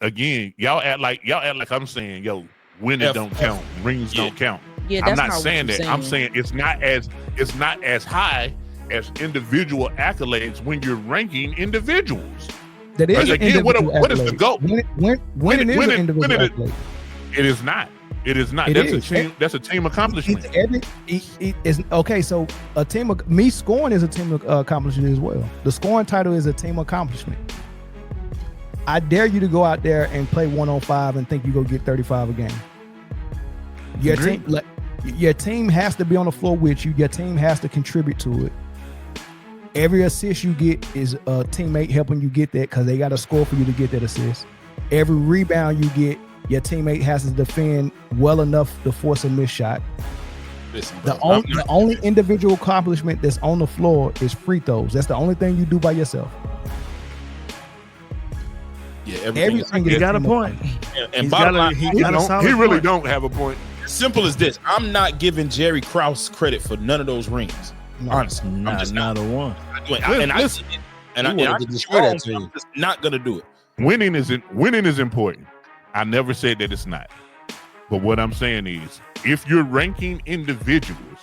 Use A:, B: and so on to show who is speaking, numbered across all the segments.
A: again, y'all act like I'm saying, yo, winning don't count, rings don't count.
B: Yeah,
A: I'm
B: that's
A: not saying that. I'm saying it's not as high as individual accolades when you're ranking individuals.
C: That is
A: again, what is the goal?
C: Winning is an individual accolade.
A: It is not. It is not. That's a team accomplishment.
C: It's okay. So a team of me scoring is a team accomplishment as well. The scoring title is a team accomplishment. I dare you to go out there and play 105 and think you go get 35 a game. Your team has to be on the floor with you. Your team has to contribute to it. Every assist you get is a teammate helping you get that because they got to score for you to get that assist. Every rebound you get, your teammate has to defend well enough to force a missed shot.
D: Listen, bro,
C: the only individual accomplishment that's on the floor is free throws. That's the only thing you do by yourself.
D: Yeah, everything
E: he got a point.
D: And bottom line,
A: he really don't have a point.
D: Simple as this: I'm not giving Jerry Krause credit for none of those rings.
C: No,
D: honestly, I'm just
E: not a one.
D: I'm just not gonna do it.
A: Winning is important. I never said that it's not. But what I'm saying is, if you're ranking individuals,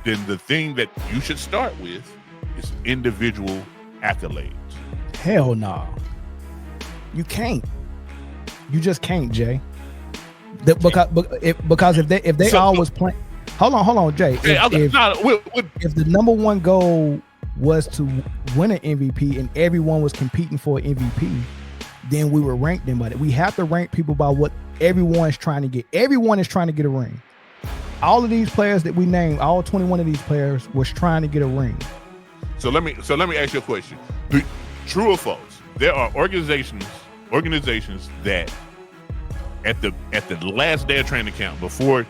A: then the thing that you should start with is individual accolades.
C: Hell no. You can't. You just can't, Jay. Because if they always play. Hold on, Jay. If the number one goal was to win an MVP and everyone was competing for an MVP, then we would rank them by that. We have to rank people by what everyone's trying to get. Everyone is trying to get a ring. All of these players that we named, all 21 of these players was trying to get a ring.
A: So let me ask you a question. True or false? There are organizations that at the last day of training camp, before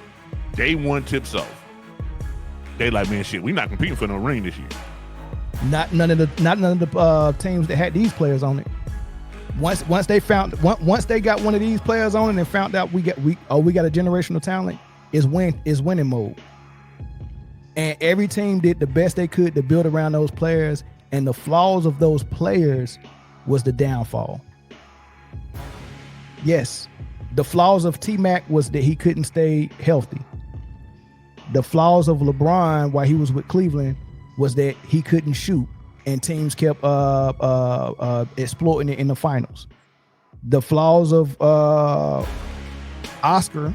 A: day one tips off, they like, man, shit, we not competing for no ring this year.
C: Not none of the teams that had these players on it. Once they got one of these players on it and found out we got a generational talent, is winning mode. And every team did the best they could to build around those players, and the flaws of those players was the downfall. Yes, the flaws of T-Mac was that he couldn't stay healthy. The flaws of LeBron while he was with Cleveland was that he couldn't shoot, and teams kept exploiting it in the finals. The flaws of Oscar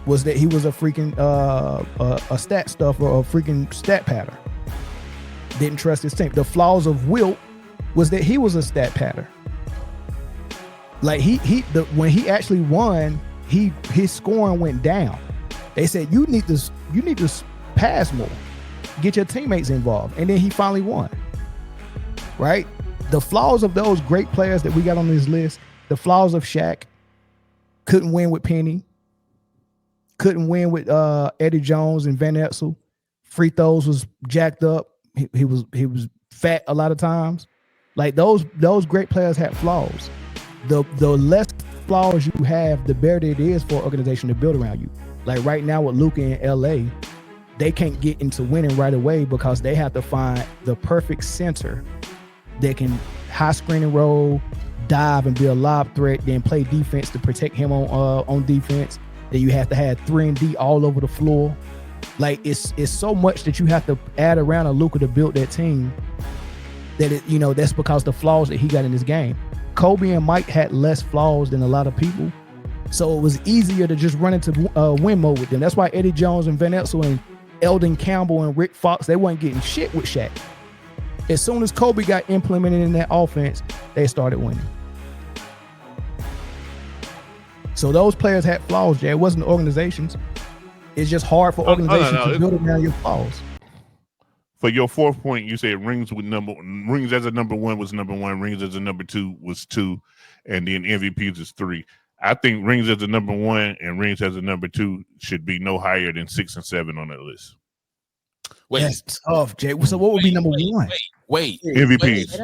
C: was that he was a freaking a stat stuffer or a freaking stat patter. Didn't trust his team. The flaws of Wilt was that he was a stat patter. Like when he actually won, his scoring went down. They said you need to pass more, get your teammates involved, and then he finally won. Right? The flaws of those great players that we got on this list, the flaws of Shaq, couldn't win with Penny, couldn't win with Eddie Jones and Van Exel. Free throws was jacked up. He was fat a lot of times. Like those great players had flaws. The less flaws you have, the better it is for an organization to build around you. Like right now with Luka in LA, they can't get into winning right away because they have to find the perfect center that can high screen and roll, dive and be a lob threat, then play defense to protect him on defense. Then you have to have 3-and-D all over the floor. Like it's so much that you have to add around a Luka to build that team. That's because the flaws that he got in his game. Kobe and Mike had less flaws than a lot of people, so it was easier to just run into win mode with them. That's why Eddie Jones and Van Exel and Eldon Campbell and Rick Fox, they weren't getting shit with Shaq. As soon as Kobe got implemented in that offense, they started winning. So those players had flaws, Jay. It wasn't the organizations. It's just hard for organizations to build around your flaws.
A: For your fourth point, you said rings as a number one was number one, rings as a number two was two, and then MVPs is three. I think rings as a number one and rings as a number two should be no higher than 6 and 7 on that list.
D: Wait,
C: that's tough, Jay. So what would be number one?
D: Wait.
A: MVPs.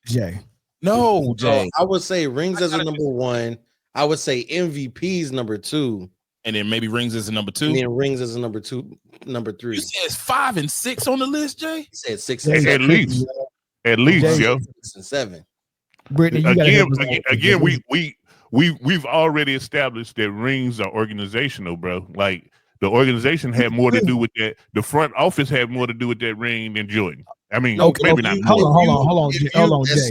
C: Jay.
D: No, Jay.
F: I would say rings as a number one. I would say MVPs number two.
D: And then maybe rings as a number two.
F: And then rings as a number two, number three.
D: You said 5 and 6 on the list, Jay?
F: He said 6
A: at least. At least,
C: Jay,
A: yo.
F: 6 and 7.
C: Britne, you gotta help us out.
A: Again, we've already established that rings are organizational, bro. Like the organization had more to do with that. The front office had more to do with that ring than Jordan. I mean, maybe not more.
C: Hold on, Jay.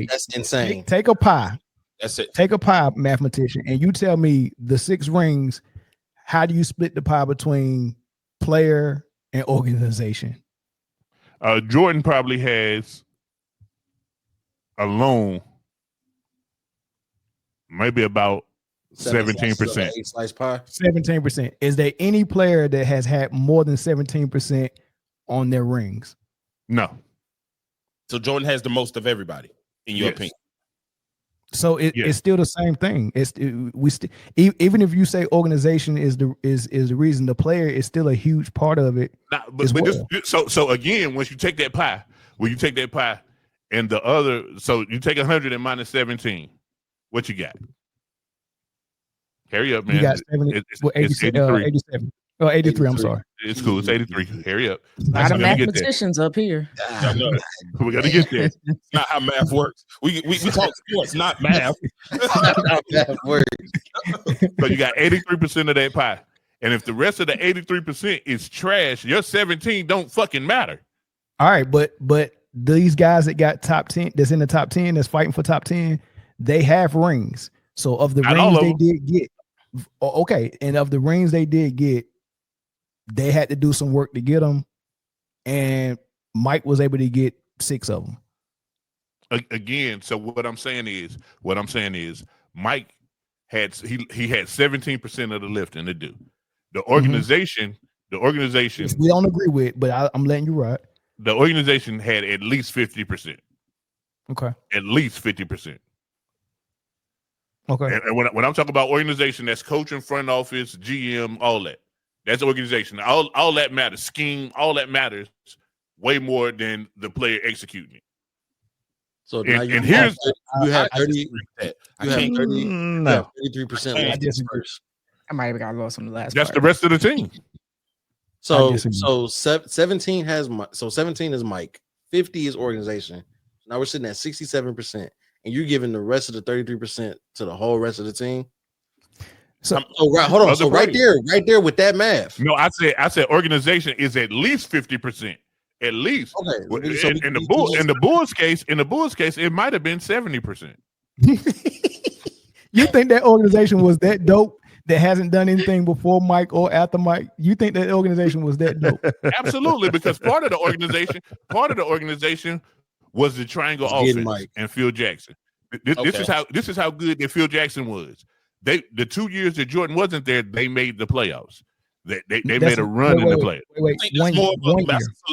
F: That's insane.
C: Take a pie.
D: That's it.
C: Take a pie, mathematician, and you tell me the 6 rings. How do you split the pie between player and organization?
A: Jordan probably has alone maybe about 17%.
F: Slice pie.
C: 17%. Is there any player that has had more than 17% on their rings?
A: No.
D: So Jordan has the most of everybody, in your opinion.
C: So it's still the same thing. Even if you say organization is the reason, the player is still a huge part of it.
A: So again, once you take that pie, and the other, so you take 100 and minus 17, what you got? Hurry up, man.
C: You got 87. Oh, 83. I'm sorry.
A: It's cool. It's 83. Hurry up.
B: A lot of mathematicians up here.
A: We got to get there.
D: It's not how math works. We talk sports, not math.
F: That works.
A: So you got 83% of that pie. And if the rest of the 83% is trash, your 17 don't fucking matter.
C: All right, but these guys that got top 10, that's in the top 10, that's fighting for top 10, they have rings. So of the rings they did get, okay, and of the rings they did get, they had to do some work to get them, and Mike was able to get 6 of them.
A: Again, so what I'm saying is, Mike had he had 17% of the lifting to do. The organization,
C: we don't agree with, but I'm letting you ride.
A: The organization had at least 50%.
C: Okay,
A: at least 50%.
C: Okay,
A: and when I'm talking about organization, that's coaching, front office, GM, all that. That's organization. All that matters. Scheme, all that matters way more than the player executing it.
F: So now
A: you have
F: 30. You have 33%.
B: I might have got lost on the last.
A: That's the rest of the team.
F: So 17 has 17 is Mike. 50 is organization. Now we're sitting at 67%, and you're giving the rest of the 33% to the whole rest of the team. So hold on. So right there with that math.
A: No, I said organization is at least 50%. At least. Okay. In the Bulls case, it might have been 70%.
C: You think that organization was that dope that hasn't done anything before Mike or after Mike? You think that organization was that dope?
A: Absolutely, because part of the organization was the triangle offense and Phil Jackson. This is how good that Phil Jackson was. The 2 years that Jordan wasn't there, they made the playoffs. They made a run in the playoffs.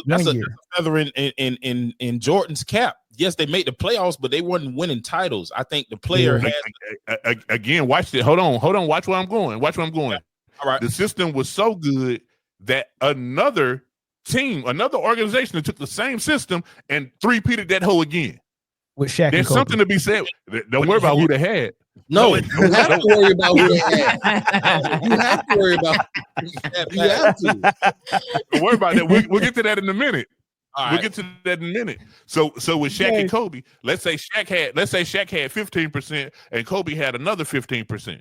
D: That's a feather in Jordan's cap. Yes, they made the playoffs, but they weren't winning titles. I think the player has
A: again. Watch it. Hold on. Watch where I'm going. All right. The system was so good that another team, another organization that took the same system and three-peated that hoe again.
C: With Shaq,
A: there's something to be said. Don't worry about who they had.
F: No, you have to worry about who they had. You have to worry about. You have to.
A: Don't worry about that. We'll get to that in a minute. We'll get to that in a minute. So with Shaq and Kobe, let's say Shaq had 15% and Kobe had another 15%.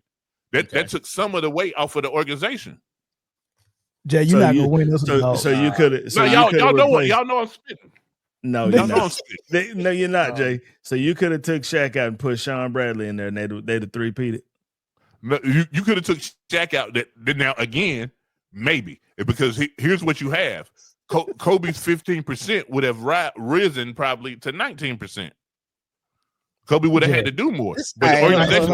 A: That took some of the weight off of the organization.
C: Jay, you're not gonna win this.
E: So you could.
A: Y'all know I'm spitting.
E: No, you're not. No, you're not, Jay. So you could have took Shaq out and put Sean Bradley in there, and they'd have three-peated.
A: No, you could have took Shaq out. Now again, maybe because here's what you have: Kobe's 15% would have risen probably to 19%. Kobe would have had to do more. But the organization.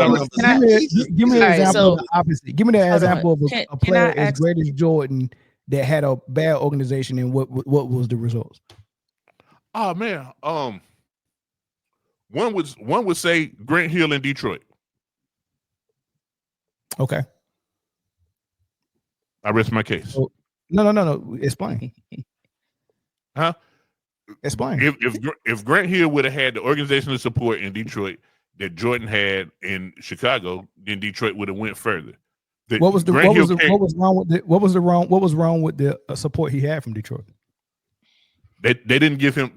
C: Give me an example of the opposite. Give me the example of a player as great as Jordan that had a bad organization, and what was the results?
A: Oh man, one would say Grant Hill in Detroit.
C: Okay,
A: I rest my case.
C: No. Explain.
A: Huh?
C: Explain.
A: If Grant Hill would have had the organizational support in Detroit that Jordan had in Chicago, then Detroit would have went further.
C: What was wrong with the support he had from Detroit?
A: They didn't give him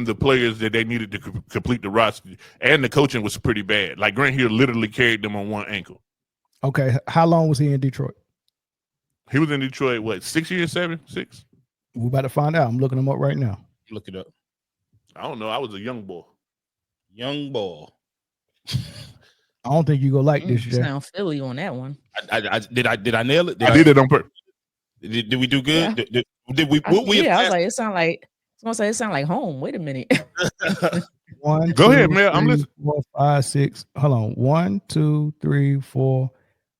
A: the players that they needed to complete the roster, and the coaching was pretty bad. Like Grant Hill literally carried them on one ankle.
C: Okay, how long was he in Detroit?
A: He was in Detroit, what, 6 years, 6?
C: We're about to find out. I'm looking him up right now.
D: Look it up.
A: I don't know. I was a young boy.
D: Young boy.
C: I don't think you go like this.
B: You sound Philly on that one.
D: Did I nail it?
A: I did it on purpose.
D: Did we do good?
B: Yeah.
D: Did we?
B: I was like, it sound like home. Wait a minute.
C: One,
A: go ahead, man.
C: I'm listening. 4, 5, 6. Hold on. 1, 2, 3, 4.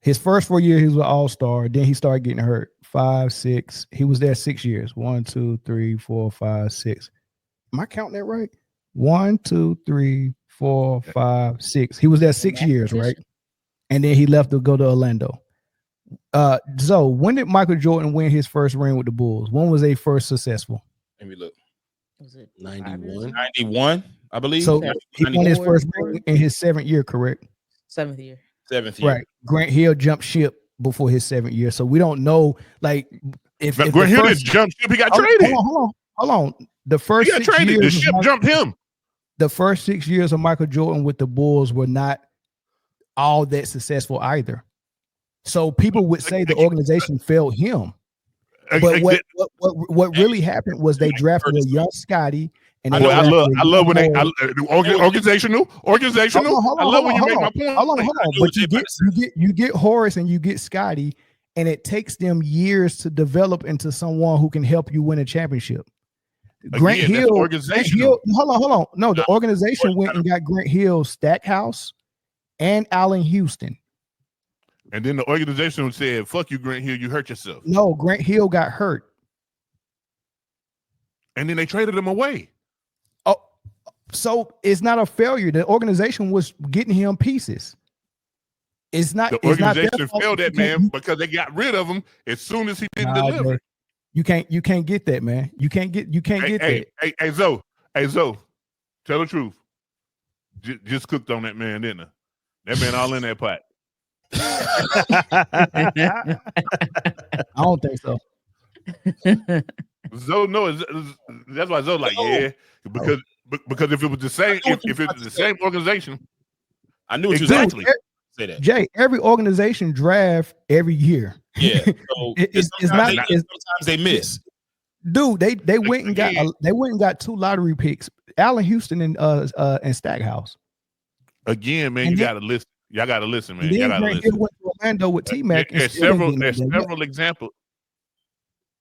C: His first 4 years, he was an all-star. Then he started getting hurt. 5, 6. He was there 6 years. 1, 2, 3, 4, 5, 6. Am I counting that right? 1, 2, 3, 4, 5, 6. He was there 6 years, right? And then he left to go to Orlando. So when did Michael Jordan win his first ring with the Bulls? When was they first successful?
D: Let me look.
B: Was it
F: 91?
D: 91, I believe.
C: So he won his first ring in his 7th year, correct?
B: 7th year.
D: 7th year.
C: Right. Grant Hill jumped ship before his 7th year. So we don't know, like, if
A: Grant Hill didn't jump ship, he got traded.
C: Hold on. The first
A: he got
C: 6
A: traded.
C: years,
A: the ship jumped him.
C: The first 6 years of Michael Jordan with the Bulls were not all that successful either. So people would say the organization failed him. But what really happened was they drafted a young Scotty. And
A: I love when they organizational. I love when you make my point.
C: Hold on. But you get Horace and you get Scotty, and it takes them years to develop into someone who can help you win a championship. Grant Hill, hold on. No, the organization went and got Grant Hill, Stackhouse, and Allen Houston.
A: And then the organization said, "Fuck you, Grant Hill. You hurt yourself."
C: No, Grant Hill got hurt.
A: And then they traded him away.
C: Oh, so it's not a failure. The organization was getting him pieces. It's not.
A: The organization failed that man because they got rid of him as soon as he didn't deliver.
C: You can't get that, man. You can't get that.
A: Hey, Zoe, tell the truth. Just cooked on that man, didn't I? That man all in that pot.
C: I don't think so.
A: Zoe, no, that's why Zoe like, yeah, because if it was the same, if it was the same organization,
D: I knew what
A: exactly.
D: You say that.
C: Jay, every organization draft every year.
D: Yeah, so it's not. Sometimes they miss.
C: Dude, they went and got 2 lottery picks, Allen Houston and Stackhouse.
A: Again, man, you gotta listen. Y'all gotta listen, man.
C: Y'all gotta listen. Went to Orlando with T-Mac.
A: There's several examples.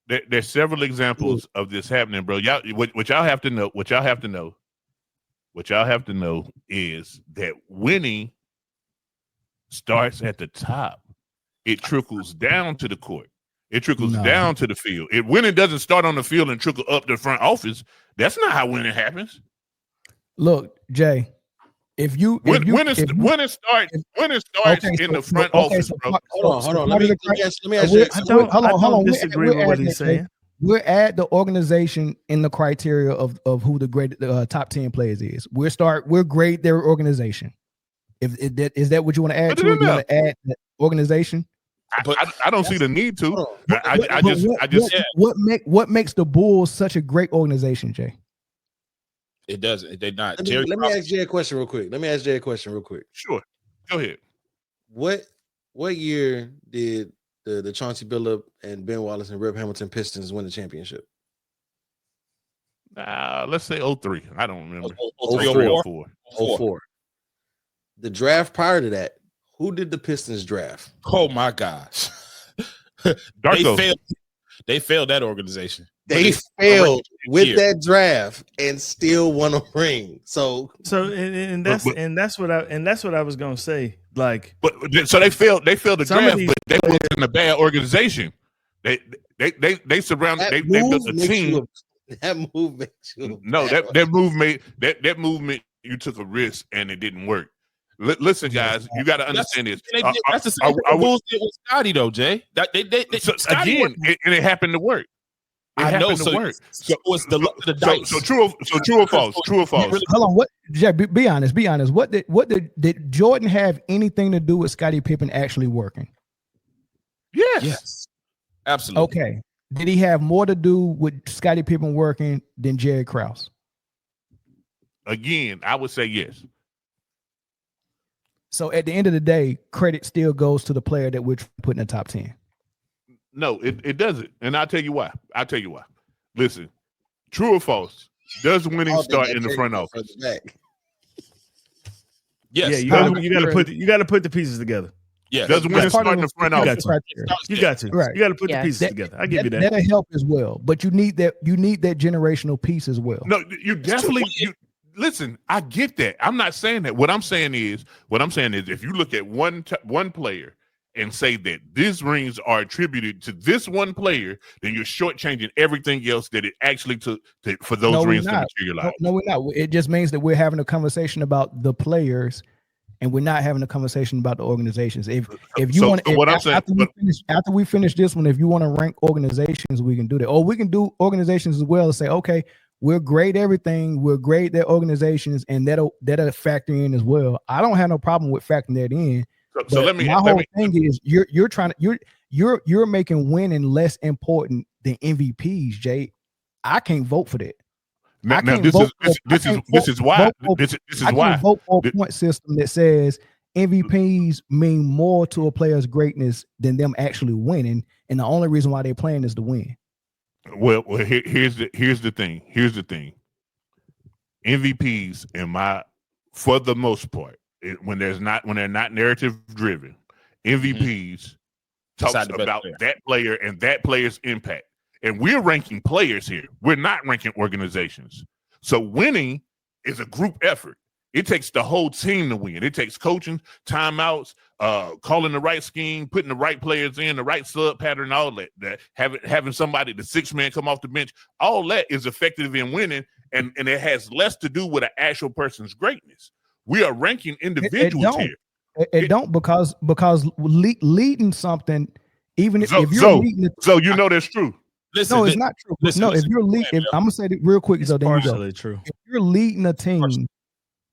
A: There's several examples of this happening, bro. Y'all, what y'all have to know is that winning starts at the top. It trickles down to the court. It trickles down to the field. Winning doesn't start on the field and trickle up to the front office. That's not how winning happens.
C: Look, Jay, winning starts in the front office, bro.
F: Hold on. Let me ask you.
C: Hold on.
E: Disagree with what he's saying.
C: We're at the organization in the criteria of who the great top 10 players is. We're grade their organization. Is that what you want to add to it? You want to add the organization?
A: I don't see the need to.
C: What makes the Bulls such a great organization, Jay?
D: It doesn't. They're not.
F: Let me ask Jay a question real quick.
A: Sure. Go ahead.
F: What year did the Chauncey Billups and Ben Wallace and Rip Hamilton Pistons win the championship?
A: Let's say 03. I don't remember.
F: 04. The draft prior to that, who did the Pistons draft?
D: Oh my gosh. They failed that organization.
F: They failed with that draft and still won a ring. So
E: that's what I was gonna say. Like,
A: so they failed the draft, but they were in a bad organization. They surrounded. They built a team.
F: That move makes you
A: that movement. You took a risk and it didn't work. Listen, guys, you got to understand this.
D: That's the same thing Bulls did with Scotty, though, Jay.
A: And it happened to work.
D: I know. So it's the dice.
A: So true or false? True or false?
C: Hold on. What, Jay? Be honest. What did Jordan have anything to do with Scottie Pippen actually working?
A: Yes.
D: Absolutely.
C: Okay. Did he have more to do with Scottie Pippen working than Jerry Krause?
A: Again, I would say yes.
C: So at the end of the day, credit still goes to the player that we're putting in the top 10.
A: No, it doesn't. And I'll tell you why. Listen, true or false, does winning start in the front office?
E: Yes.
C: Yeah,
E: you gotta put the pieces together.
A: Yeah. Does winning start in the front office?
E: You got to.
C: Right.
E: You got to put the pieces together. I give you that.
C: That'll help as well. But you need that generational piece as well.
A: No, you definitely listen, I get that. I'm not saying that. What I'm saying is if you look at one player and say that these rings are attributed to this one player, then you're shortchanging everything else that it actually took for those rings to materialize.
C: No, we're not. It just means that we're having a conversation about the players, and we're not having a conversation about the organizations. If you want, after we finish this one, if you want to rank organizations, we can do that, or we can do organizations as well and say, okay, we'll grade everything, we'll grade their organizations, and that'll factor in as well. I don't have no problem with factoring that in. So my whole thing is you're making winning less important than MVPs, Jay. I can't vote for that.
A: Now this is why
C: I vote for a point system that says MVPs mean more to a player's greatness than them actually winning, and the only reason why they're playing is to win.
A: Well, here's the thing. MVPs, for the most part, when they're not narrative driven, MVPs talks about that player and that player's impact. And we're ranking players here. We're not ranking organizations. So winning is a group effort. It takes the whole team to win. It takes coaching, timeouts, calling the right scheme, putting the right players in, the right sub pattern, all that having somebody, the sixth man, come off the bench. All that is effective in winning, and it has less to do with an actual person's greatness. We are ranking individuals here.
C: It don't because leading something, even if you're leading it,
A: so you know that's true.
C: Listen, no, it's not true. If you're leading, I'm gonna say it real quick. So then
E: partially true.
C: If you're leading a team,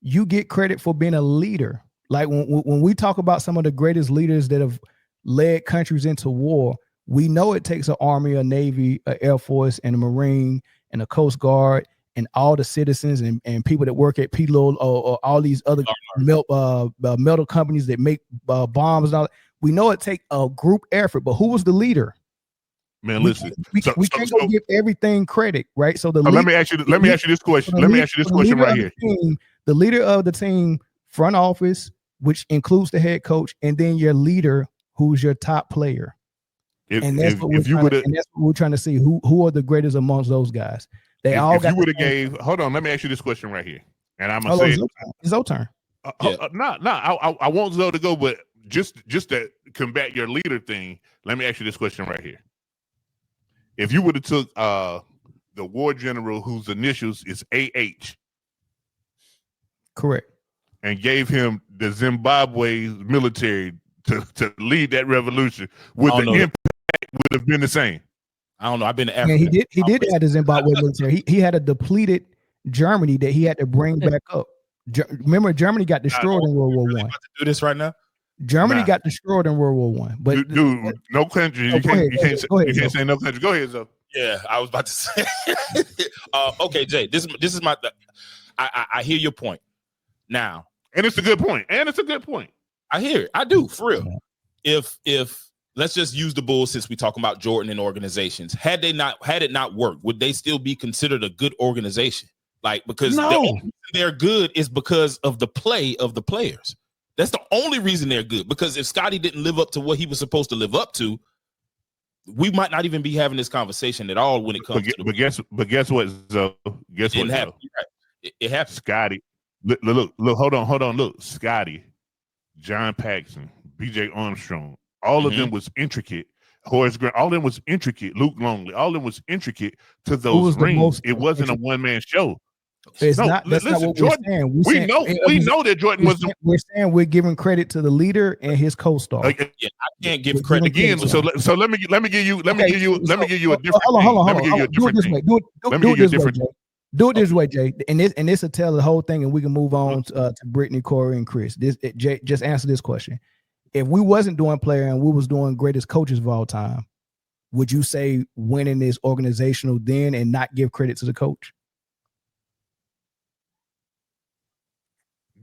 C: you get credit for being a leader. Like when we talk about some of the greatest leaders that have led countries into war, we know it takes an army, a navy, an air force, and a marine, and a coast guard, and all the citizens and people that work at PLO or all these other metal companies that make bombs and all that. We know it takes a group effort, but who was the leader?
A: Man, listen.
C: We can't go give everything credit, right? So
A: let me ask you this question. Let me ask you this question right here.
C: The leader of the team, front office, which includes the head coach, and then your leader, who's your top player. That's what we're trying to see. Who are the greatest amongst those guys? Hold
A: on, let me ask you this question right here. And I'm gonna say
C: it's your turn.
A: I want Zoe to go, but just to combat your leader thing, let me ask you this question right here. If you would have took the war general whose initials is AH,
C: correct,
A: and gave him the Zimbabwe military to lead that revolution, would the impact would have been the same?
D: I don't know. I've been to Africa.
C: Yeah, he did have the Zimbabwe military. He had a depleted Germany that he had to bring back up. Remember, Germany got destroyed in World War I.
D: About to do this right now.
C: Germany got destroyed in World War I. But
A: dude, no country. You can't say no country. Go ahead, Zoe.
D: Yeah, I was about to say. Okay, Jay. This is my. I hear your point now,
A: and it's a good point.
D: I hear it. I do, for real. If let's just use the Bulls since we talking about Jordan and organizations. Had it not worked, would they still be considered a good organization? Like, because the only reason they're good is because of the play of the players. That's the only reason they're good. Because if Scottie didn't live up to what he was supposed to live up to, we might not even be having this conversation at all when it comes to
A: but guess what, Zoe? Guess what, Zoe?
D: It happened.
A: Scottie. Look, hold on. Look, Scottie, John Paxson, BJ Armstrong, all of them was intricate. Horace Grant, all of them was intricate. Luke Longley, all of them was intricate to those rings. It wasn't a one-man show.
C: That's not what Jordan, we're saying.
A: We know that Jordan was.
C: We're saying we're giving credit to the leader and his co-star.
D: I can't give credit
A: again. So let me give you a different.
C: Hold on. Do it this way, Jay. And this will tell the whole thing, and we can move on to Britne, Corey, and Chris. Jay, just answer this question: if we wasn't doing player and we was doing greatest coaches of all time, would you say winning is organizational then and not give credit to the coach?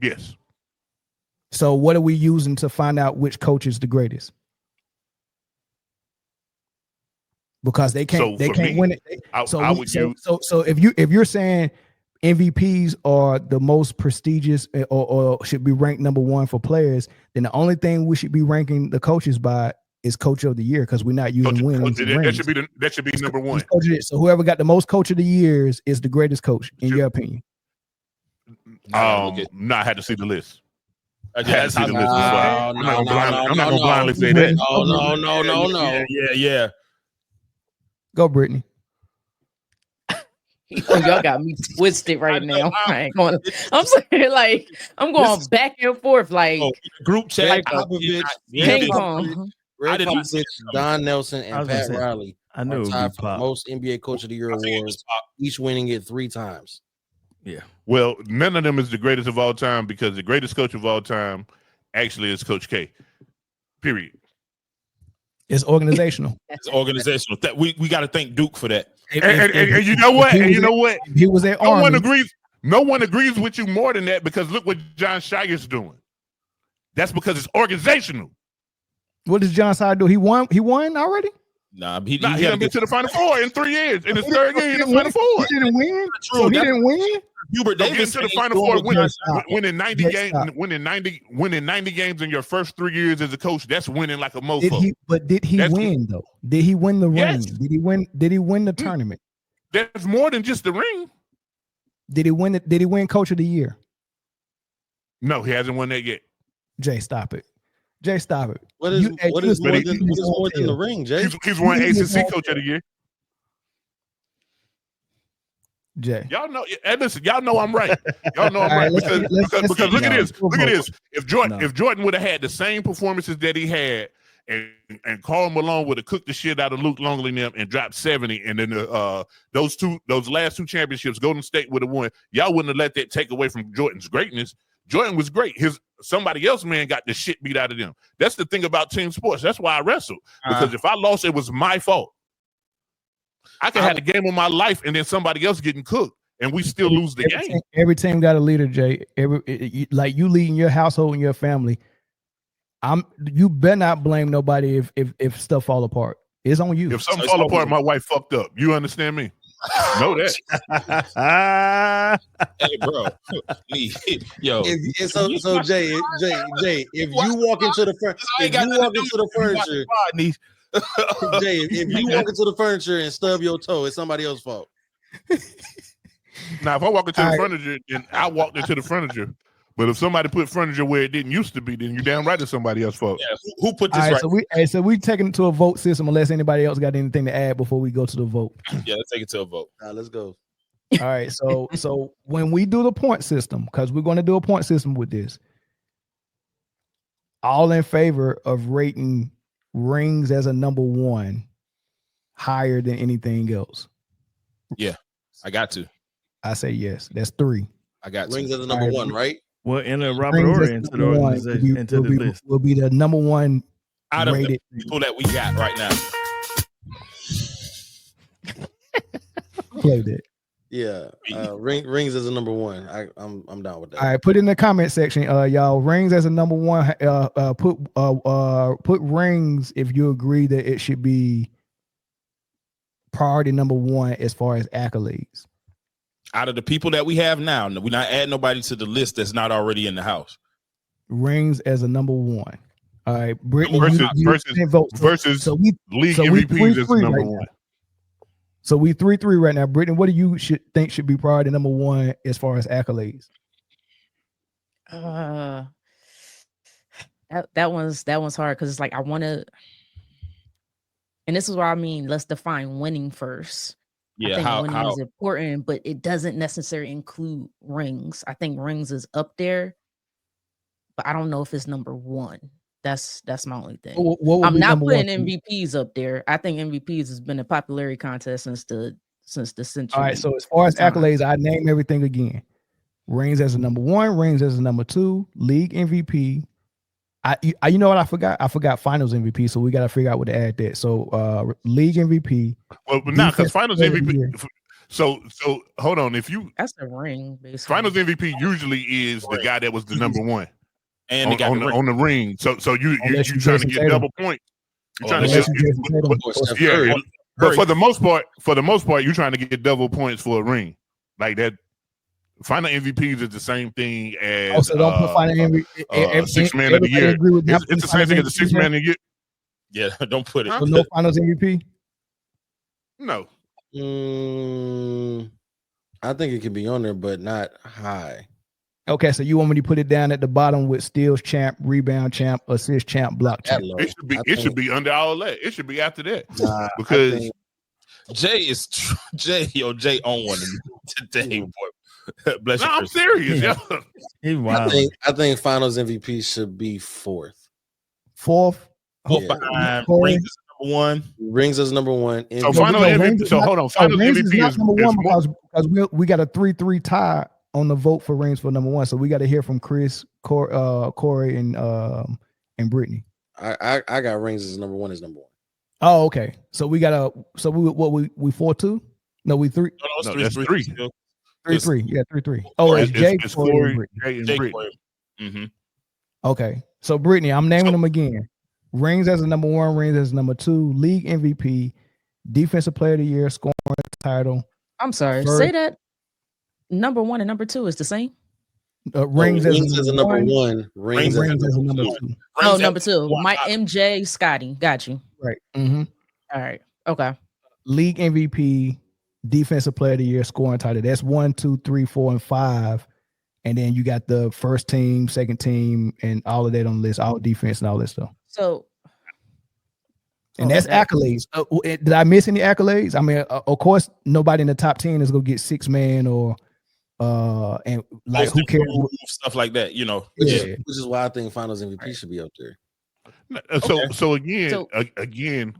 A: Yes.
C: So what are we using to find out which coach is the greatest? Because they can't win it. So if you're saying MVPs are the most prestigious or should be ranked number one for players, then the only thing we should be ranking the coaches by is coach of the year, because we're not using wins.
A: That should be number one.
C: So whoever got the most coach of the years is the greatest coach, in your opinion.
A: I had to see the list.
D: I'm not gonna blindly say that. No. Yeah.
C: Go, Britne.
B: Y'all got me twisted right now. I'm saying, like, I'm going back and forth, like
D: group chat.
B: Ping pong.
F: Don Nelson and Pat Riley.
E: I know
F: tied for the most NBA Coach of the Year awards, each winning it 3 times.
E: Yeah.
A: Well, none of them is the greatest of all time, because the greatest coach of all time actually is Coach K. Period.
C: It's organizational.
D: It's organizational. That we got to thank Duke for that.
A: And you know what? And you know what?
C: He was at
A: Army. No one agrees with you more than that, because look what John Shire's doing. That's because it's organizational.
C: What does John Shire do? He won already?
D: Nah, he
A: done been to the Final Four in 3 years. In his third year in the Final Four.
C: He didn't win. So he didn't win.
D: Hubert Davis
A: to the Final Four, winning 90 games, winning 90 games in your first 3 years as a coach. That's winning like a mofo.
C: Did he win though? Did he win the ring?
A: Yes.
C: Did he win? Did he win the tournament?
A: That's more than just the ring.
C: Did he win it? Did he win Coach of the Year?
A: No, he hasn't won that yet.
C: Jay, stop it. Jay, stop it.
F: What is more than the ring, Jay?
A: He's won ACC Coach of the Year.
C: Jay,
A: y'all know. Listen, y'all know I'm right. Y'all know I'm right, because look at this. Look at this. If Jordan would have had the same performances that he had, and Karl Malone would have cooked the shit out of Luke Longley and dropped 70, and then those last 2 championships, Golden State would have won. Y'all wouldn't have let that take away from Jordan's greatness. Jordan was great. Somebody else, man, got the shit beat out of them. That's the thing about team sports. That's why I wrestled, because if I lost, it was my fault. I could have the game of my life, and then somebody else getting cooked, and we still lose the game.
C: Every team got a leader, Jay. Like you leading your household and your family. You better not blame nobody if stuff fall apart. It's on you.
A: If something fall apart, my wife fucked up. You understand me? Know that.
D: Hey, bro. Yo.
F: So Jay, if you walk into the furniture, Jay, if you walk into the furniture and stub your toe, it's somebody else's fault.
A: Now, if I walk into the furniture, then I walked into the furniture. But if somebody put furniture where it didn't used to be, then you're damn right it's somebody else's fault.
D: Yeah, who put this right?
C: So we taking it to a vote system, unless anybody else got anything to add before we go to the vote.
D: Yeah, let's take it to a vote.
F: Let's go.
C: All right. So when we do the point system, because we're going to do a point system with this, all in favor of rating rings as a number 1 higher than anything else?
D: Yeah, I got to.
C: I say yes. That's 3.
D: I got
F: rings as a number 1, right?
E: Well, in a Robert Horry into the organization, into the list,
C: will be the number 1
D: out of the people that we got right now.
C: Play that.
F: Yeah, rings as a number 1. I'm down with that.
C: All right, put in the comment section, y'all. Rings as a number 1. Put rings if you agree that it should be priority number 1 as far as accolades.
D: Out of the people that we have now, we're not adding nobody to the list that's not already in the house.
C: Rings as a number 1. All right, Britne
A: versus league MVPs as number 1.
C: So we 3-3 right now. Britne, what do you think should be priority number 1 as far as accolades?
B: That one's hard, because it's like I want to, and this is what I mean. Let's define winning first.
D: Yeah,
B: I think winning is important, but it doesn't necessarily include rings. I think rings is up there, but I don't know if it's number 1. That's my only thing. I'm not putting MVPs up there. I think MVPs has been a popularity contest since the century.
C: All right, so as far as accolades, I name everything again. Rings as a number 1, rings as a number 2, league MVP. You know what I forgot? I forgot Finals MVP. So we got to figure out what to add that. So league MVP.
A: Well, not because Finals MVP. So hold on. If you
B: that's a ring, basically.
A: Finals MVP usually is the guy that was the number one
D: and
A: on the ring. So you trying to get double points. You're trying to get but for the most part, you're trying to get double points for a ring like that. Final MVPs is the same thing as
C: don't put final MVP.
A: Sixth man of the year. It's the same thing as the sixth man of the year.
D: Yeah, don't put it.
C: So no Finals MVP.
A: No.
F: I think it can be on there, but not high.
C: Okay, so you want me to put it down at the bottom with steals champ, rebound champ, assist champ, block champ?
A: It should be under all that. It should be after that
F: because
D: Jay on one today, boy. Bless you.
A: I'm serious.
E: Yeah.
F: I think Finals MVP should be fourth.
C: Fourth
D: behind Rings is number one.
F: Rings is number one.
A: So final MVP. So hold on. Finals MVP is
C: number one because we got a 3-3 tie on the vote for Rings for number one. So we got to hear from Chris, Corey, and Britne.
F: I got Rings as number one.
C: Oh, okay. So we got we 4-2? No, we 3.
A: No, that's 3.
C: 3-3. Yeah, 3-3. Oh, it's Jay, Corey, and Britne.
D: Mm-hmm.
C: Okay. So Britne, I'm naming them again. Rings as a number one, Rings as number two, league MVP, defensive player of the year, scoring title.
B: I'm sorry. Say that number one and number two is the same.
C: Rings as a number
F: one. Rings as a number two.
B: Oh, number two. My MJ Scotty. Got you.
C: Right. Mm-hmm.
B: All right. Okay.
C: League MVP, defensive player of the year, scoring title. That's 1, 2, 3, 4, and 5. And then you got the first team, second team, and all of that on the list, all defense and all that stuff.
B: So,
C: and that's accolades. Did I miss any accolades? I mean, of course, nobody in the top 10 is gonna get 6-man or and like who cares
D: stuff like that, you know.
F: Which is why I think Finals MVP should be up there.
A: So again,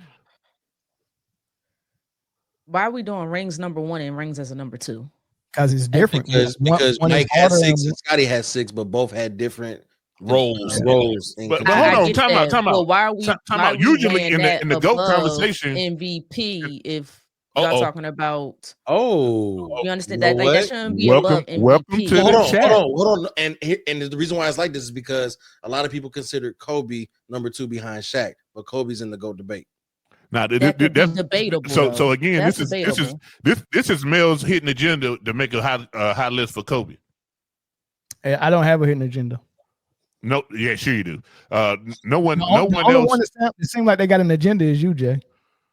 B: why are we doing Rings number one and Rings as a number two?
C: Because it's different.
F: Because Mike had 6 and Scotty had 6, but both had different roles.
A: But hold on, time out.
B: Well, why are we?
A: Time out. Usually in the GOAT conversation,
B: MVP. If y'all talking about,
F: you
B: understand that? Like, that shouldn't be above MVP.
A: Welcome to the chat.
F: Hold on. And the reason why it's like this is because a lot of people consider Kobe number 2 behind Shaq, but Kobe's in the GOAT debate.
A: Now that's
B: debatable.
A: So again, this is Mel's hidden agenda to make a high list for Kobe.
C: I don't have a hidden agenda.
A: No, yeah, sure you do. No one else.
C: It seems like they got an agenda is you, Jay.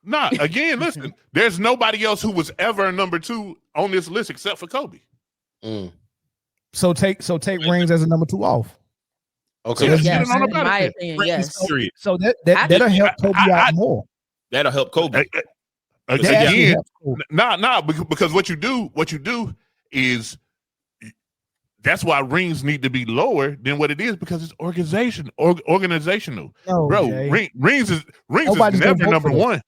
A: Nah, again, listen. There's nobody else who was ever number 2 on this list except for Kobe.
C: So take Rings as a number 2 off.
F: Okay,
B: so yes, in my opinion, yes.
C: So that'll help Kobe out more.
D: That'll help Kobe.
A: Again, because what you do is that's why Rings need to be lower than what it is because it's organizational.
C: No,
A: bro, Rings is never number 1.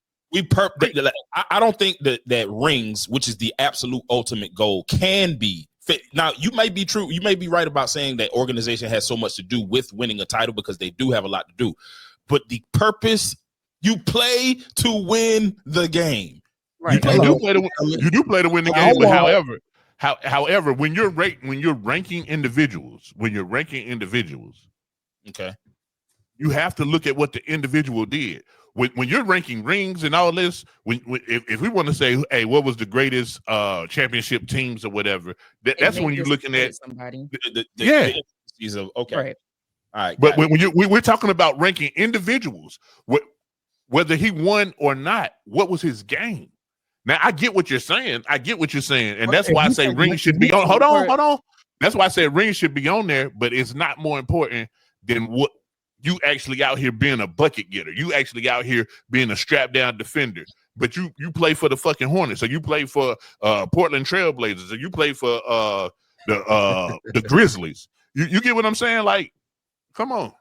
D: I don't think that Rings, which is the absolute ultimate goal, can be fit. Now, you may be true. You may be right about saying that organization has so much to do with winning a title because they do have a lot to do. But the purpose, you play to win the game.
A: Right. You do play to win the game. But however, when you're ranking individuals,
D: okay,
A: you have to look at what the individual did. When you're ranking rings and all this, if we want to say, hey, what was the greatest championship teams or whatever, that's when you're looking at
B: somebody.
A: Okay,
B: right.
A: All right. But when we're talking about ranking individuals, whether he won or not, what was his game? Now I get what you're saying. And that's why I say rings should be on. Hold on. That's why I said rings should be on there, but it's not more important than what you actually out here being a bucket getter. You actually out here being a strap down defender. But you play for the fucking Hornets, so you play for Portland Trailblazers, or you play for the Grizzlies. You get what I'm saying? Like, come on.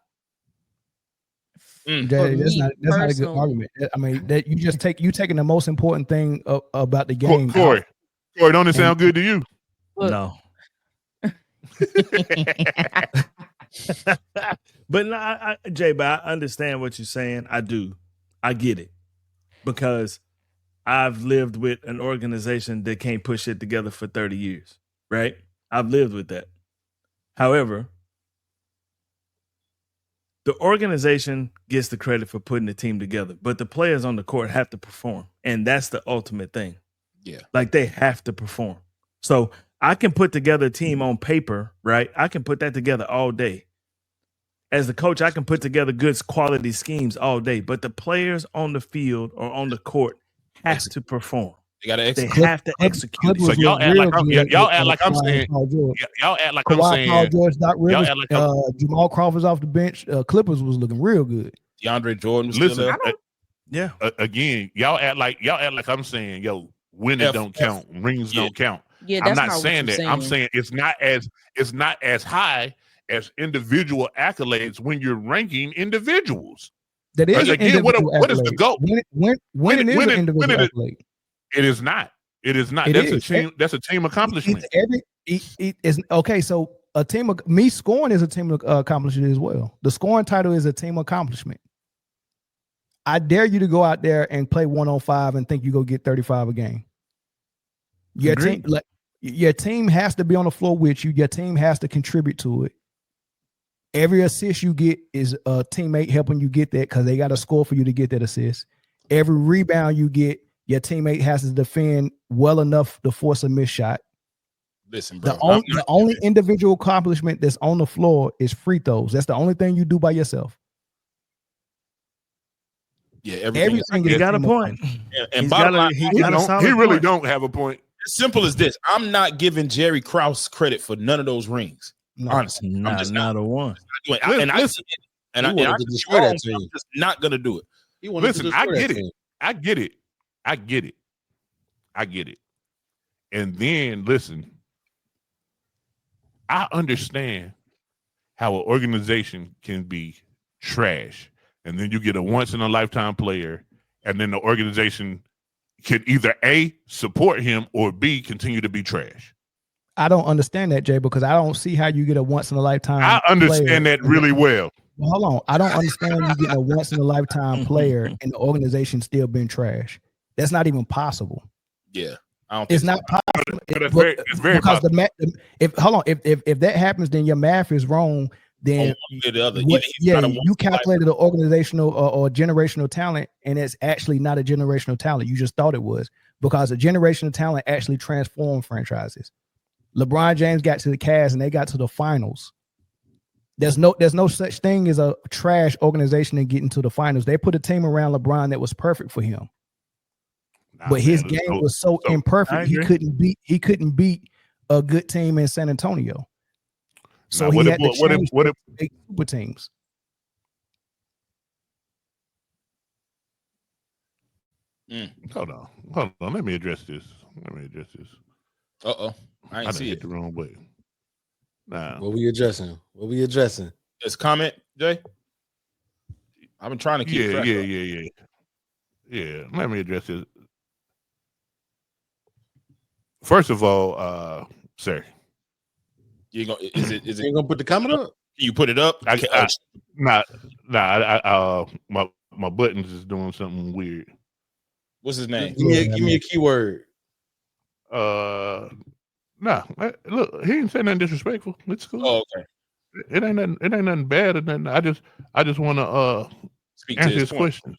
C: That's not a good argument. I mean, that you taking the most important thing about the game.
A: Corey, don't it sound good to you?
E: No. But no, Jay, but I understand what you're saying. I do. I get it. Because I've lived with an organization that can't put shit together for 30 years, right? I've lived with that. However, the organization gets the credit for putting the team together, but the players on the court have to perform. And that's the ultimate thing.
D: Yeah.
E: Like they have to perform. So I can put together a team on paper, right? I can put that together all day. As the coach, I can put together good quality schemes all day, but the players on the field or on the court have to perform.
D: They got to execute.
E: They have to execute.
A: So y'all act like I'm saying. Y'all act like I'm saying.
C: Paul George, Doc Rivers, Jamal Crawford's off the bench. Clippers was looking real good.
D: DeAndre Jordan was
A: Listen,
E: yeah.
A: Again, y'all act like I'm saying, yo, winning don't count, rings don't count.
B: Yeah,
A: I'm not saying that. I'm saying it's not as high as individual accolades when you're ranking individuals.
C: That is
A: again, what is the goal?
C: Winning is an individual accolade.
A: It is not. It is not. That's a team accomplishment.
C: It's okay. So a team of me scoring is a team accomplishment as well. The scoring title is a team accomplishment. I dare you to go out there and play 1-on-5 and think you go get 35 a game. Your team has to be on the floor with you. Your team has to contribute to it. Every assist you get is a teammate helping you get that because they got to score for you to get that assist. Every rebound you get, your teammate has to defend well enough to force a missed shot.
D: Listen, bro.
C: The only individual accomplishment that's on the floor is free throws. That's the only thing you do by yourself.
D: Yeah,
E: everything you got a point.
D: And
A: he really don't have a point.
D: As simple as this. I'm not giving Jerry Krause credit for none of those rings.
E: No,
D: honestly,
E: I'm just not a one.
D: I'm just not gonna do it.
A: Listen, I get it. I get it. And then listen, I understand how an organization can be trash, and then you get a once in a lifetime player, and then the organization can either A, support him, or B, continue to be trash.
C: I don't understand that, Jay, because I don't see how you get a once in a lifetime.
A: I understand that really well.
C: Hold on. I don't understand you getting a once in a lifetime player and the organization still being trash. That's not even possible.
D: Yeah.
C: It's not possible.
A: It's very
C: because
A: possible.
C: If that happens, then your math is wrong. Then you calculated an organizational or generational talent, and it's actually not a generational talent. You just thought it was, because a generational talent actually transformed franchises. LeBron James got to the Cavs and they got to the finals. There's no such thing as a trash organization and getting to the finals. They put a team around LeBron that was perfect for him. But his game was so imperfect, he couldn't beat a good team in San Antonio. So he had to change super teams.
A: Hold on. Let me address this.
D: Uh-oh. I didn't see it
A: the wrong way. Nah.
F: What we addressing?
D: This comment, Jay? I've been trying to keep track.
A: Yeah. Let me address this. First of all, sir.
D: You gonna is it
F: you gonna put the comment up?
D: You put it up?
A: My buttons is doing something weird.
D: What's his name?
F: Give me a keyword.
A: Look, he didn't say nothing disrespectful. It's cool.
D: Oh, okay.
A: It ain't nothing bad or nothing. I just want to answer his question.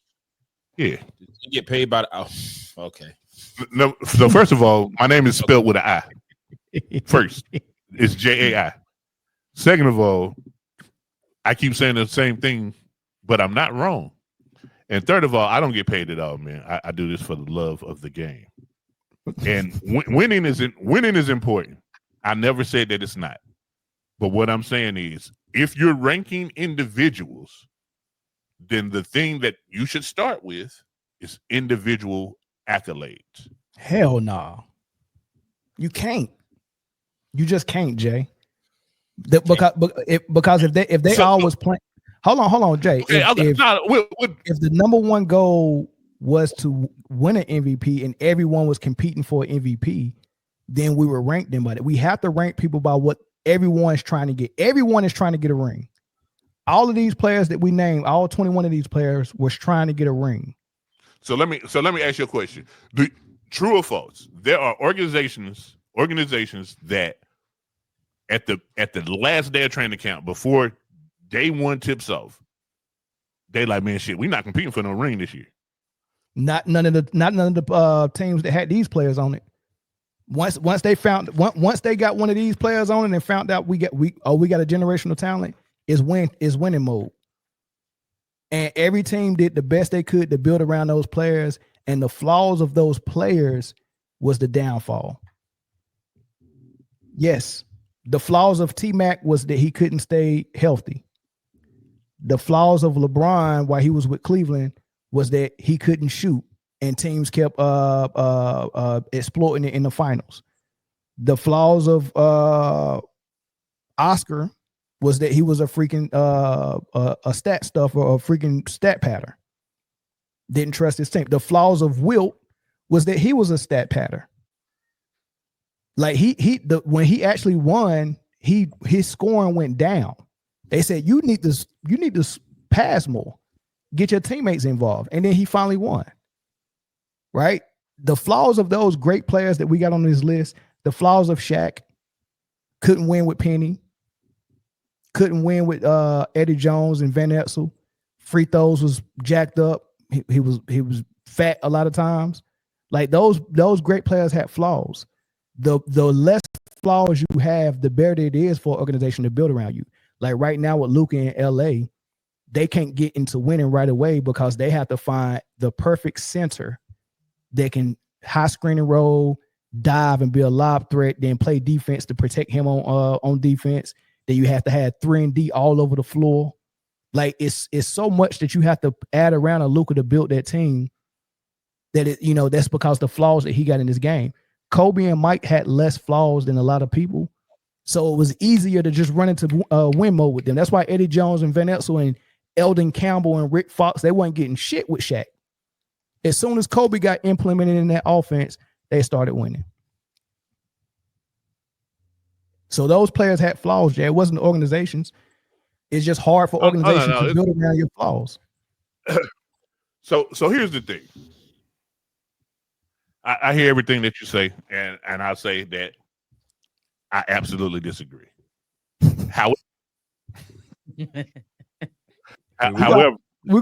A: Yeah.
D: You get paid by the okay.
A: No, so first of all, my name is spelled with an I. First, it's Jai. Second of all, I keep saying the same thing, but I'm not wrong. And third of all, I don't get paid at all, man. I do this for the love of the game. And winning is important. I never said that it's not. But what I'm saying is, if you're ranking individuals, then the thing that you should start with is individual accolades.
C: Hell no. You can't. You just can't, Jay. Because if they always play. Hold on, Jay. If the number one goal was to win an MVP and everyone was competing for an MVP, then we would rank them by that. We have to rank people by what everyone's trying to get. Everyone is trying to get a ring. All of these players that we named, all 21 of these players was trying to get a ring.
A: So let me ask you a question. True or false? There are organizations that at the last day of training camp, before day one tips off, they like, man, shit, we're not competing for no ring this year.
C: Not none of the teams that had these players on it. Once they got one of these players on it and found out we got a generational talent, is winning mode. And every team did the best they could to build around those players, and the flaws of those players was the downfall. Yes, the flaws of T-Mac was that he couldn't stay healthy. The flaws of LeBron while he was with Cleveland was that he couldn't shoot, and teams kept exploiting it in the finals. The flaws of Oscar was that he was a freaking a stat stuffer or a freaking stat patter. Didn't trust his team. The flaws of Wilt was that he was a stat patter. Like when he actually won, his scoring went down. They said you need to pass more, get your teammates involved, and then he finally won. Right? The flaws of those great players that we got on this list, the flaws of Shaq, couldn't win with Penny, couldn't win with Eddie Jones and Van Exel. Free throws was jacked up. He was fat a lot of times. Like those great players had flaws. The less flaws you have, the better it is for an organization to build around you. Like right now with Luka in LA, they can't get into winning right away because they have to find the perfect center that can high screen and roll, dive and be a lob threat, then play defense to protect him on defense. Then you have to have 3-and-D all over the floor. Like it's so much that you have to add around a Luka to build that team. That's because the flaws that he got in this game. Kobe and Mike had less flaws than a lot of people, so it was easier to just run into win mode with them. That's why Eddie Jones and Van Exel and Eldon Campbell and Rick Fox, they weren't getting shit with Shaq. As soon as Kobe got implemented in that offense, they started winning. So those players had flaws, Jay. It wasn't the organizations. It's just hard for organizations to build around your flaws.
A: So here's the thing. I hear everything that you say, and I'll say that I absolutely disagree. However,
C: we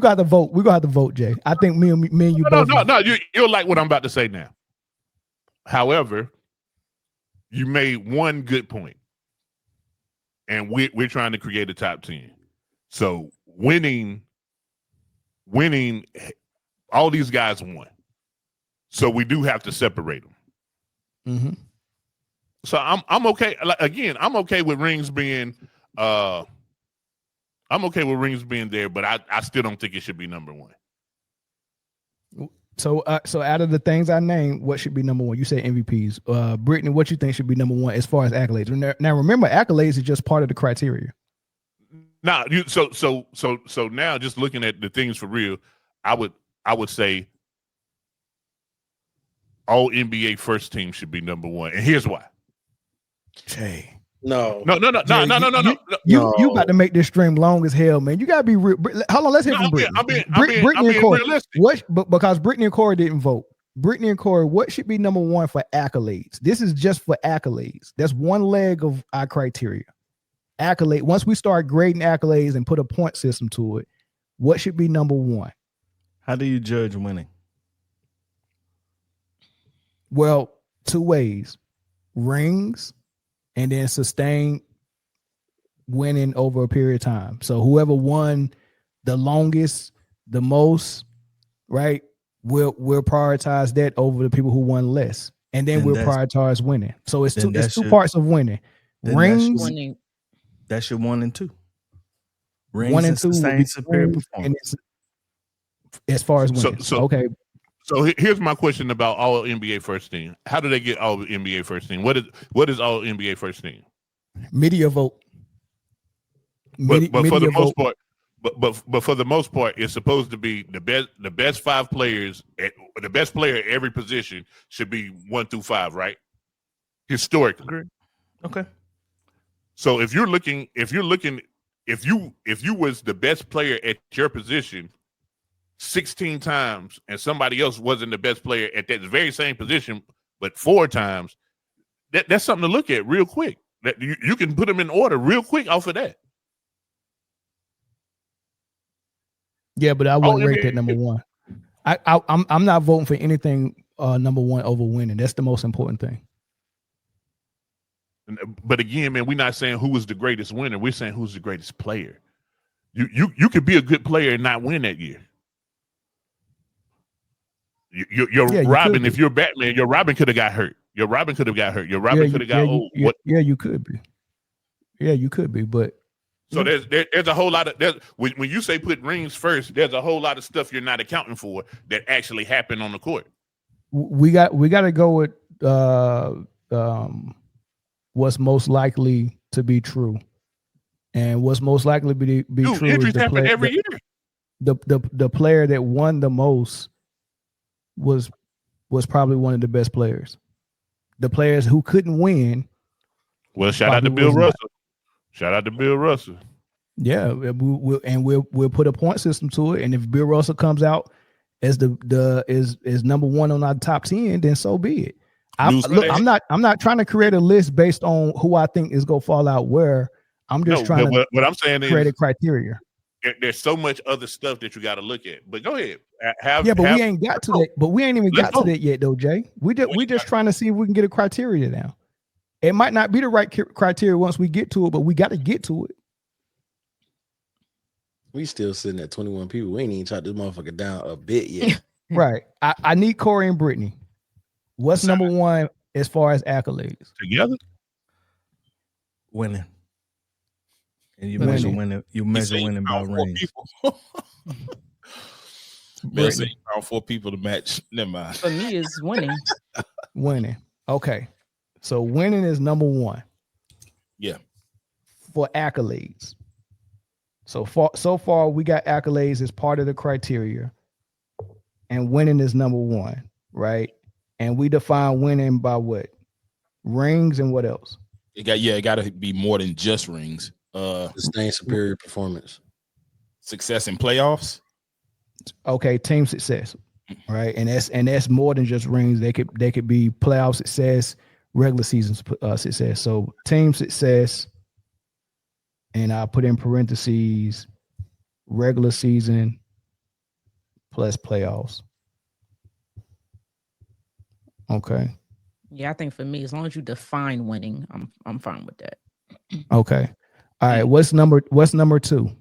C: got to vote. We're gonna have to vote, Jay. I think me and you both.
A: No. You'll like what I'm about to say now. However, you made one good point, and we're trying to create a top 10. So winning, all these guys won. So we do have to separate them.
C: Mm-hmm.
A: So I'm okay. Again, I'm okay with rings being there, but I still don't think it should be number one.
C: So out of the things I named, what should be number one? You said MVPs. Britne, what you think should be number one as far as accolades? Now remember, accolades is just part of the criteria.
A: Now, so now just looking at the things for real, I would say all NBA first team should be number one, and here's why.
C: Jay.
A: No.
C: You about to make this stream long as hell, man. You gotta be real. Hold on, let's hear from Britne.
A: I'm being realistic.
C: Because Britne and Corey didn't vote. Britne and Corey, what should be number one for accolades? This is just for accolades. That's one leg of our criteria. Accolade. Once we start grading accolades and put a point system to it, what should be number one?
E: How do you judge winning?
C: Well, two ways: rings, and then sustained winning over a period of time. So whoever won the longest, the most, right, we'll prioritize that over the people who won less, and then we'll prioritize winning. So it's two parts of winning. Rings.
E: That's your 1 and 2. Rings
C: 1 and 2
E: sustained superior performance.
C: As far as winning. Okay.
A: So here's my question about all NBA first team. How do they get all NBA first team? What is all NBA first team?
C: Media vote.
A: But for the most part, but for the most part, it's supposed to be the best 5 players. The best player at every position should be 1 through 5, right? Historically.
E: Okay.
A: So if you're looking if you was the best player at your position 16 times and somebody else wasn't the best player at that very same position but 4 times, that's something to look at real quick. That you can put them in order real quick off of that.
C: Yeah, but I wouldn't rate that number one. I'm not voting for anything number one over winning. That's the most important thing.
A: But again, man, we're not saying who was the greatest winner. We're saying who's the greatest player. You could be a good player and not win that year. You're Robin. If you're Batman, your Robin could have got hurt. Your Robin could have got hurt. Your Robin could have got old.
C: Yeah, you could be. Yeah, you could be. But
A: so there's a whole lot of when you say put rings first, there's a whole lot of stuff you're not accounting for that actually happened on the court.
C: We got to go with what's most likely to be true, and what's most likely to be true.
A: Injuries happen every year.
C: The player that won the most was probably one of the best players. The players who couldn't win.
A: Well, shout out to Bill Russell. Shout out to Bill Russell.
C: Yeah, we'll put a point system to it, and if Bill Russell comes out as is number one on our top 10, then so be it. I'm not trying to create a list based on who I think is gonna fall out where. I'm just trying to.
A: What I'm saying
C: create
A: is
C: a criteria.
A: There's so much other stuff that you got to look at. But go ahead.
C: We ain't got to that. But we ain't even got to that yet, though, Jay. We just trying to see if we can get a criteria down. It might not be the right criteria once we get to it, but we got to get to it.
F: We still sitting at 21 people. We ain't even shot this motherfucker down a bit yet.
C: Right. I need Corey and Britne. What's number one as far as accolades?
A: Together?
E: Winning. And you measure winning. You measure winning by rings.
D: Bill said you found 4 people to match. Never mind.
B: For me, it's winning.
C: Winning. Okay. So winning is number one.
D: Yeah.
C: For accolades. So far, we got accolades as part of the criteria. And winning is number one, right? And we define winning by what? Rings and what else?
D: It got to be more than just rings.
F: Sustained superior performance.
D: Success in playoffs.
C: Okay, team success. Right. And that's more than just rings. They could be playoff success, regular season success. So team success, and I'll put in parentheses regular season plus playoffs. Okay.
B: Yeah, I think for me, as long as you define winning, I'm fine with that.
C: Okay. All right. What's number 2?